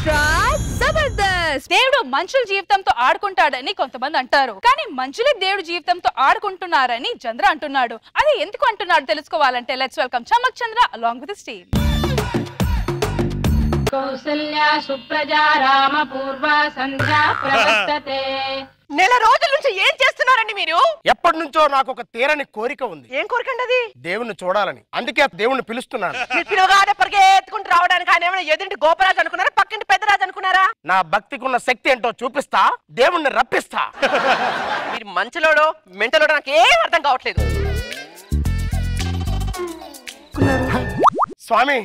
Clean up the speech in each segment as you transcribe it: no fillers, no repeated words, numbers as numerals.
Extra Jabardasth. దేవుడు మనుషుల జీవితంతో ఆడుకుంటాడని కొంతమంది అంటారు, కానీ మనుషులే దేవుడు జీవితంతో ఆడుకుంటున్నారని చంద్ర అంటున్నాడు. అది ఎందుకు అంటున్నాడు తెలుసుకోవాలంటే let's welcome Chammak Chandra along with his team. Kausalya సుప్రజా రామ పూర్వ సంధ్యా ప్రవర్తతే. నెల రోజుల నుంచి ఏం చేస్తున్నారండి మీరు? ఎప్పటి నుంచో నాకు ఒక తీరని కోరిక ఉంది. ఏం కోరికండి అది? దేవుణ్ణి చూడాలని. అందుకే దేవుణ్ణి పిలుస్తున్నాను. మీరు పిలువగానే పరిగెత్తుకుంటూ రావడానికి ఆయన ఏమైనా ఎదుటి గోపరాజు అనుకున్నారా, పక్కింటి పెద్దరాజు అనుకున్నారా? నా భక్తికి ఉన్న శక్తి ఏంటో చూపిస్తా, దేవుణ్ణి రప్పిస్తా. మీరు మంచిలోడో మెంటలోడో నాకు ఏం అర్థం కావట్లేదు. స్వామి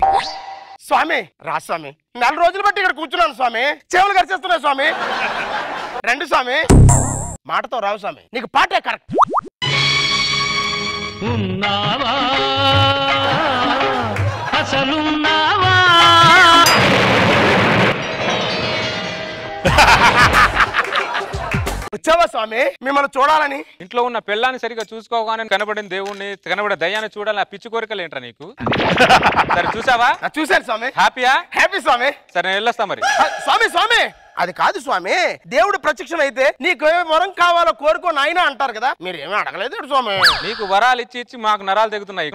స్వామి రా స్వామి, నెల రోజులు బట్టి ఇక్కడ కూర్చున్నాను స్వామి. చెవులు గడిచేస్తున్నాయి స్వామి. రండి స్వామి. మాటతో రావు స్వామి, నీకు పాటే కరెక్ట్. ఉన్నావా అసలున్నావా? వచ్చావా స్వామి మిమ్మల్ని చూడాలని? ఇంట్లో ఉన్న పెళ్ళాన్ని సరిగా చూసుకోగానే కనబడిన దేవుణ్ణి, కనబడే దయ్యాన్ని చూడాలని ఆ పిచ్చి కోరికలు ఏంట్రా నీకు? సరే చూసావా? చూశాను స్వామి. హ్యాపీయా? హ్యాపీ స్వామి. సరే నేను వెళ్ళొస్తా మరి. స్వామి స్వామి అది కాదు స్వామి, దేవుడు ప్రత్యక్షం అయితే నీకు ఏ వరం కావాలో కోరుకో నాయన అంటారు కదా, మీరు ఏమీ అడగలేదు స్వామి. నీకు వరాలు ఇచ్చి ఇచ్చి మాకు నరాలు తెగుతున్నాయి.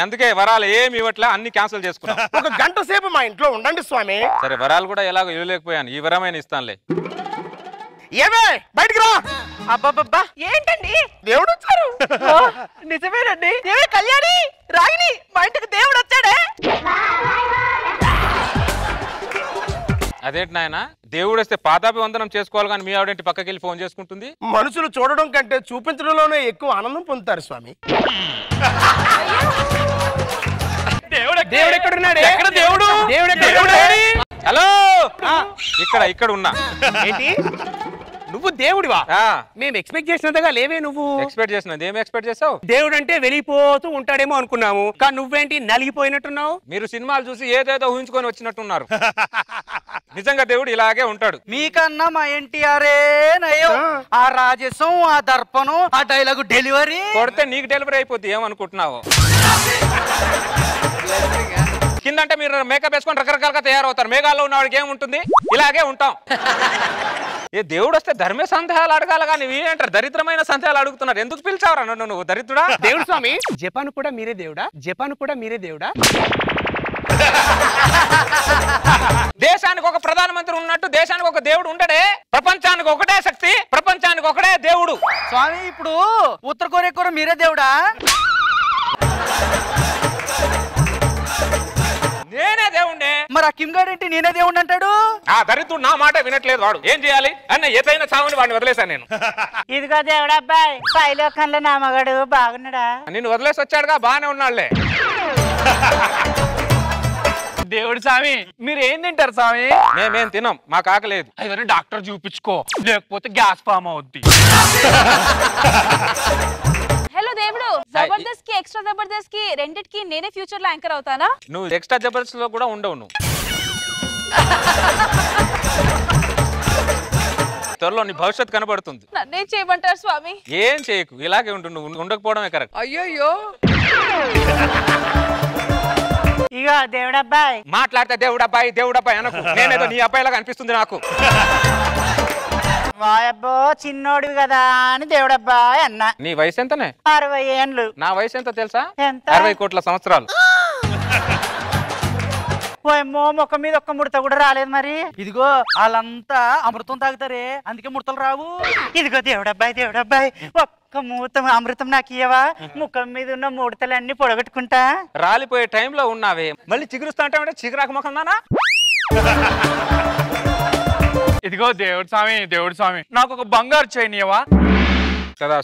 అందుకే వరాలు ఏమి ఇవ్వట్లే, అన్ని క్యాన్సిల్ చేసుకున్నాం. ఒక గంట సేపు మా ఇంట్లో ఉండండి స్వామి. సరే వరాలు కూడా ఎలాగో ఇవ్వలేకపోయాను, ఈ వరమైన ఇస్తానులే. ఏమే బయటికి రా. అబ్బబ్బబ్బా ఏంటండి? దేవుడు వచ్చారు. నిజమేనండి. ఏమే కళ్యాణి రాగిని, మా ఇంటికి దేవుడు వచ్చాడే. అదేంటి నాయన, దేవుడు వస్తే పాతాపి వందనం చేసుకోవాలి కానీ మీ ఆవిడేంటి పక్కకి వెళ్ళి ఫోన్ చేసుకుంటుంది? మనుషులు చూడడం కంటే చూపించడంలోనే ఎక్కువ ఆనందం పొందుతారు స్వామి. దేవుడు ఎక్కడున్నాడు? ఎక్కడ దేవుడు? హలో, ఇక్కడ ఉన్నా. ఏంటి నువ్వు దేవుడివా? మేము ఎక్స్పెక్ట్ చేసినంతగా లేవే. నువ్వు ఎక్స్పెక్ట్ చేసినది ఏమి ఎక్స్పెక్ట్ చేసావు? దేవుడు అంటే వెళ్ళిపోతూ ఉంటాడేమో అనుకున్నాము, కానీ నువ్వేంటి నలిగిపోయినట్టున్నావు? మీరు సినిమాలు చూసి ఏదేదో ఊహించుకొని వచ్చినట్టున్నారు. నిజంగా దేవుడు ఇలాగే ఉంటాడు. మీకన్నా మా ఎన్టీఆర్ఏ నయం. ఆ రాజసం, ఆ దర్పణం, ఆ డైలాగు డెలివరీ కొడితే నీకు డెలివరీ అయిపోద్ది. ఏమనుకుంటున్నావు? కిందంటే మీరు మేకప్ వేసుకొని రకరకాలుగా తయారవుతారు. మేఘాల్లో ఉన్నవాడికి ఏముంటుంది? ఇలాగే ఉంటాం. ఏ దేవుడు వస్తే ధర్మే సందేహాలు అడగాల కానీ ఏంటారు దరిద్రమైన సందేహాలు అడుగుతున్నారు. ఎందుకు పిలిచావరా నన్ను నువ్వు దరిద్రుడా? దేవుడు స్వామి, జపాన్ కూడా మీరే దేవుడా? దేశానికి ఒక ప్రధానమంత్రి ఉన్నట్టు దేశానికి ఒక దేవుడు ఉండడే. ప్రపంచానికి ఒకటే శక్తి, ప్రపంచానికి ఒకటే దేవుడు. స్వామి ఇప్పుడు ఉత్తర కొరియా కూడా మీరే దేవుడా? నేనే దేవుడే. మరి ఆ కిమ్ గార్డ్ ఏంటి నేనే దేవుడు అంటాడు? ఆ దరిద్రుడు నా మాట వినట్లేదు. వాడు ఏం చేయాలి అన్న ఏదైనా చావుని వాడిని వదిలేశాను నేను. ఇదిగో దేవుడా అబ్బాయి, పైలోకంలో నా మగాడు బాగున్నాడా? నిన్ను వదిలేసి వచ్చాడుగా, బాగానే ఉన్నాడులే. దేవుడు స్వామి మీరు ఏం తింటారు స్వామి? మేమేం తినం, మాకు ఆకలేదు. అయ్యో డాక్టర్ చూపించుకో, లేకపోతే గ్యాస్ ఫామ్ అవుద్ది. హలో దేవుడు, జబర్దస్త్ కి ఎక్స్ట్రా జబర్దస్త్ కి రెండిటికి నేనే ఫ్యూచర్ లో యాంకర్ అవుతానా? నువ్వు ఎక్స్ట్రా జబర్దస్త్ లో కూడా ఉండవు. నువ్వు త్వరలో నీ భవిష్యత్తు కనబడుతుంది. నన్నేం చేయమంటారు స్వామి? ఏం చేయకు, ఇలాగే ఉండు. నువ్వు ఉండకపోవడమే కరెక్ట్. అయ్యో ఇగో దేవుడబ్బాయి మాట్లాడితే దేవుడబ్బాయి అనకు. నేనేదో నీ అబ్బాయిలాగా అనిపిస్తుంది నాకు. వాయబ్బో చిన్నోడివి కదా అని దేవుడబ్బాయి అన్నా. నీ వయసు ఎంతనే? 60 ఏండ్లు. నా వయసు ఎంత తెలుసా? ఎంత? 60 కోట్ల సంవత్సరాలు. ఓయమ్మో ముఖం మీద ఒక్క ముడత కూడా రాలేదు మరి. ఇదిగో వాళ్ళంతా అమృతం తాగుతారే, అందుకే ముడతలు రావు. ఇదిగో దేవుడబ్బాయి ఒక్క మూత అమృతం నాకు ఇయ్యవా? ముఖం మీద ఉన్న ముడతలన్నీ పొడగొట్టుకుంటా. రాలిపోయే టైంలో ఉన్నావే, మళ్ళీ చిగురుస్తా అంటే చిగురాకు ముఖం దానా? ఇదిగో దేవుడు స్వామి నాకు ఒక బంగారు చైన్ ఇవ్వవా? కదా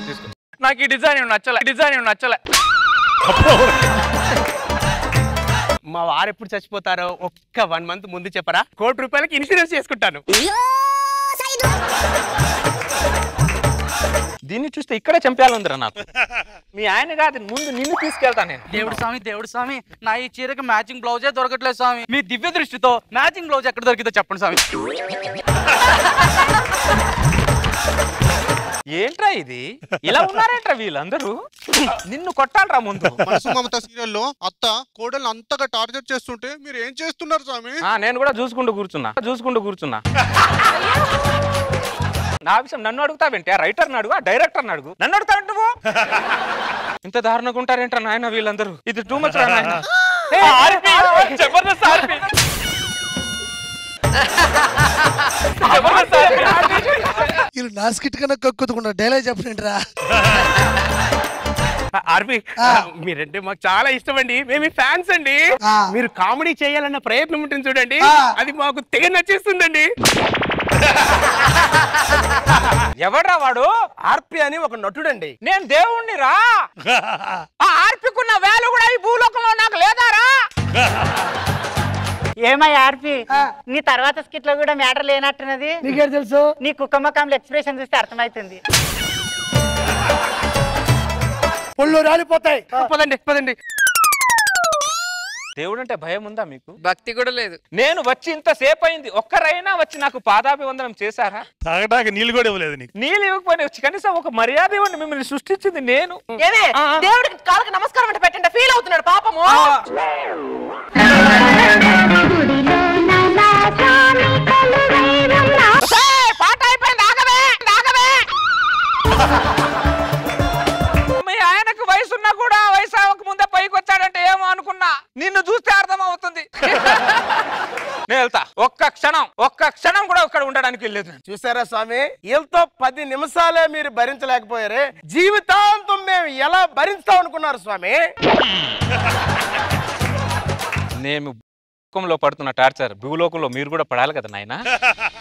తీసుకో. నాకు ఈ డిజైన్ నచ్చలే. మా వారు ఎప్పుడు చచ్చిపోతారో ఒక్క 1 మంత్ ముందు చెప్పరా? 1 కోటి రూపాయలకి ఇన్సూరెన్స్ చేసుకుంటాను. దీన్ని చూస్తే ఇక్కడే చంపేయాలందిరా నాకు. మీ ఆయన కాదు, ముందు నిన్ను తీసుకెళ్తా నేను. దేవుడు స్వామి నా ఈ చీరకి మ్యాచింగ్ బ్లౌజే దొరకట్లేదు స్వామి. మీ దివ్య దృష్టితో మ్యాచింగ్ బ్లౌజ్ ఎక్కడ దొరికిందో చెప్పండి స్వామి. ఏంట్రా ఇది ఇలా ఉన్నారేంట్రా వీళ్ళందరూ? నిన్ను కొట్టాలరా ముందు. మనసు మమత సీరియల్లో అత్త కోడలు అంతగా టార్గెట్ చేస్తుంటే మీరు ఏం చేస్తున్నారు స్వామి? నేను కూడా చూసుకుంటూ కూర్చున్నా. నా విషయం నన్ను అడుగుతావేంటి? ఆ రైటర్ని అడుగు, ఆ డైరెక్టర్ని అడుగు, నన్ను అడుగుతావేంటి నువ్వు? ఇంత దారుణంగా ఉంటారేంట్రా నాయన వీళ్ళందరూ? ఇది టూ మచ్ రా నాయన. జబర్దస్త్ ఆర్పి. వీళ్ళు నా స్కిట్ కన్నా కక్కుతున్నా డైలాగ్ చెప్పండి రా. ఆర్పి మీరంటే మాకు చాలా ఇష్టం అండి, మేము ఫ్యాన్స్ అండి. మీరు కామెడీ చేయాలన్న ప్రయత్నం ఉంటుంది చూడండి, అది మాకు తెగ నచ్చేస్తుందండి. ఎవడ్రా వాడు? ఆర్పి అని ఒక నటుడండి. నేను దేవుణ్ణి రా. ఆ ఆర్పికున్న వేలు కూడా ఈ భూలోకంలో నాకు లేదారా? ఏమై ఆర్పి నీ తర్వాత స్కిట్ లో కూడా మ్యాటర్ లేనట్టున్నది. నీకేం తెలుసు? నీ కుక్క ముఖంలో ఎక్స్ప్రెషన్ చూస్తే అర్థమైతుంది. ఒళ్ళు రాలిపోతాయి. పదండి. దేవుడు అంటే భయం ఉందా మీకు? భక్తి కూడా లేదు. నేను వచ్చి ఇంతసేపు అయింది, ఒక్కరైనా వచ్చి నాకు పాదాభివందనం చేశారా? తాగడానికి నీళ్ళు కూడా ఇవ్వలేదు నీకు. నీళ్ళు ఇవ్వకపోయినా వచ్చి కనీసం ఒక మర్యాద ఇవ్వండి. మిమ్మల్ని సృష్టించింది నేను. దేవుడికి కాళ్ళకి నమస్కారం అంటే పెట్టండి, ఫీల్ అవుతున్నాడు పాపము. పాట అయిపోయింది, ఆగవే. మీ ఆయనకు వయసున్నా కూడా వయసు అవ్వక ముందే పైకి వచ్చాడంటే ఏమో అనుకున్నా. నిన్ను చూస్తే అర్థం అవుతుంది. నేను వెళ్తా. ఒక్క క్షణం కూడా ఇక్కడ ఉండడానికి వెళ్ళలేదు. చూసారా స్వామి, వీళ్ళతో 10 నిమిషాలే మీరు భరించలేకపోయారే, జీవితాంతం మేము ఎలా భరిస్తాం అనుకున్నారు స్వామి? నేను భూలోకంలో పడుతున్న టార్చర్ భూలోకంలో మీరు కూడా పడాలి కదా నాయన.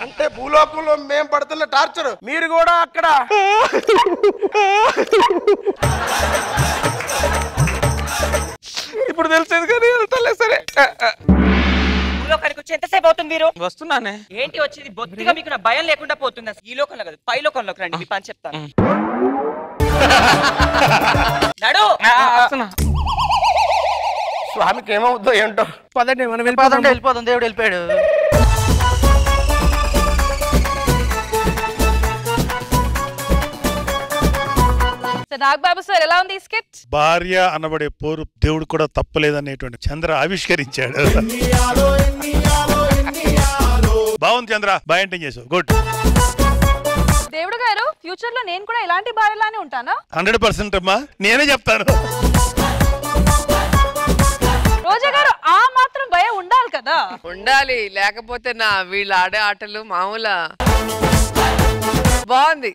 అంటే భూలోకంలో మేము పడుతున్న టార్చర్ మీరు కూడా అక్కడ. ఇప్పుడు తెలిసేది కానీ వెళ్తాలే. సరే భూలోకానికి వచ్చి ఎంతసేపు అవుతుంది? మీరు వస్తున్నానే. ఏంటి వచ్చేది? బొత్తిగా మీకు నా భయం లేకుండా పోతుంది. ఈ లోకంలో కదా, పై లోకంలోకి రండి, మీ పని చెప్తాను. నడు. స్వామికి ఏమవుద్దో ఏంటో. పదండి మనం వెళ్ళిపోదాం. దేవుడు వెళ్ళిపోయాడు. నాగబాబు సార్ ఎలా ఉంది ఈ స్కిట్? భార్య అనబడే పోరు దేవుడు కూడా తప్పలేదనేటువంటి చంద్ర ఆవిష్కరించాడు. బాగుంది చంద్ర, బాగా ఎంటర్ చేసావు, గుడ్. దేవుడు గారు, ఫ్యూచర్ లో నేను కూడా ఇలాంటి భార్యలానే ఉంటానా? 100% అమ్మా, నేనే చెప్తాను. రోజా గారు, ఆ మాత్రం భయం ఉండాలి కదా? ఉండాలి, లేకపోతే వీళ్ళు ఆడే ఆటలు మామూలా. బాగుంది.